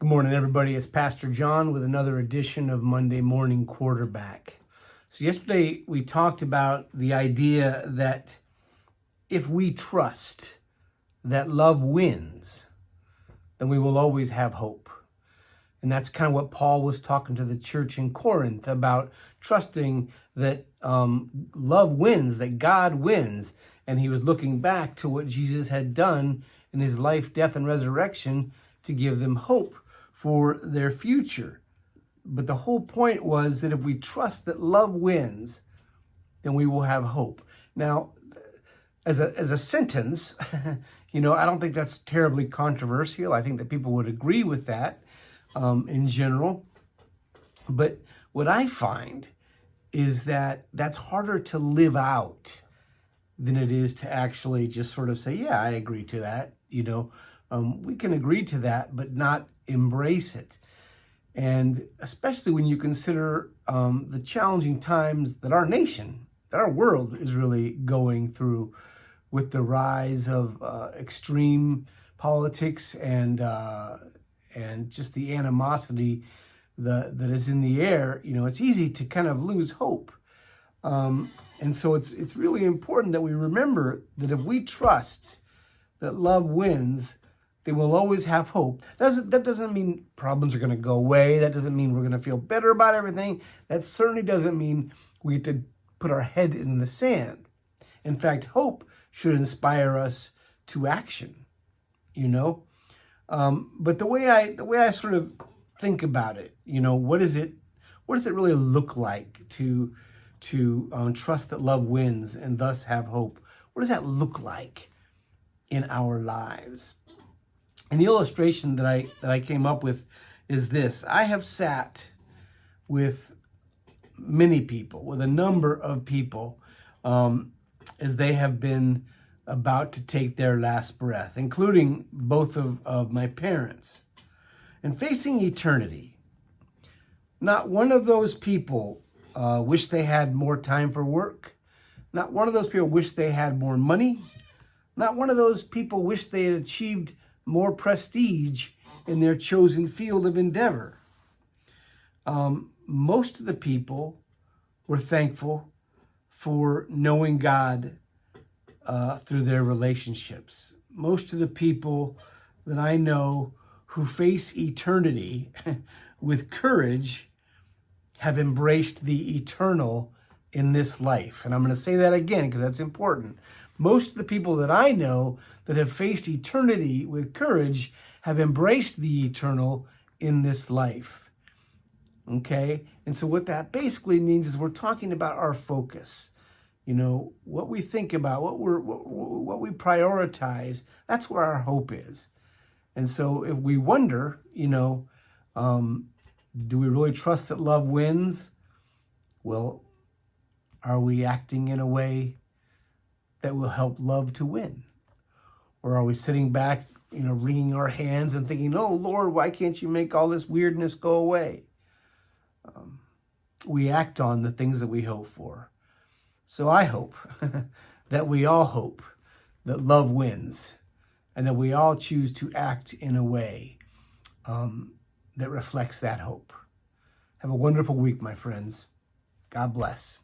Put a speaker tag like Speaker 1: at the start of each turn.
Speaker 1: Good morning, everybody. It's Pastor John with another edition of Monday Morning Quarterback. So yesterday we talked about the idea that if we trust that love wins, then we will always have hope. And that's kind of what Paul was talking to the church in Corinth about, trusting that love wins, that God wins. And he was looking back to what Jesus had done in his life, death, and resurrection to give them hope for their future. But the whole point was that if we trust that love wins, then we will have hope. Now, as a sentence, I don't think that's terribly controversial. I think that people would agree with that in general. But what I find is that that's harder to live out than it is to actually just sort of say, yeah, I agree to that. We can agree to that, but not embrace it. And especially when you consider the challenging times that our nation, that our world is really going through with the rise of extreme politics and just the animosity that is in the air. It's easy to kind of lose hope. And so it's really important that we remember that if we trust that love wins, they will always have hope. That doesn't mean problems are going to go away. That doesn't mean we're going to feel better about everything. That certainly doesn't mean we have to put our head in the sand. In fact, hope should inspire us to action, But the way I sort of think about it, what does it really look like to trust that love wins and thus have hope? What does that look like in our lives? And the illustration that I came up with is this. I have sat with many people, with a number of people, as they have been about to take their last breath, including both of my parents. And facing eternity, not one of those people wish they had more time for work. Not one of those people wish they had more money. Not one of those people wish they had achieved more prestige in their chosen field of endeavor. Most of the people were thankful for knowing God through their relationships. Most of the people that I know who face eternity with courage have embraced the eternal in this life. And I'm going to say that again because that's important. Most of the people that I know that have faced eternity with courage have embraced the eternal in this life. Okay? And so what that basically means is we're talking about our focus. What we think about, what we prioritize, that's where our hope is. And so if we wonder, do we really trust that love wins? Well, are we acting in a way that will help love to win? Or are we sitting back, wringing our hands and thinking, oh, Lord, why can't you make all this weirdness go away? We act on the things that we hope for. So I hope that we all hope that love wins and that we all choose to act in a way that reflects that hope. Have a wonderful week, my friends. God bless.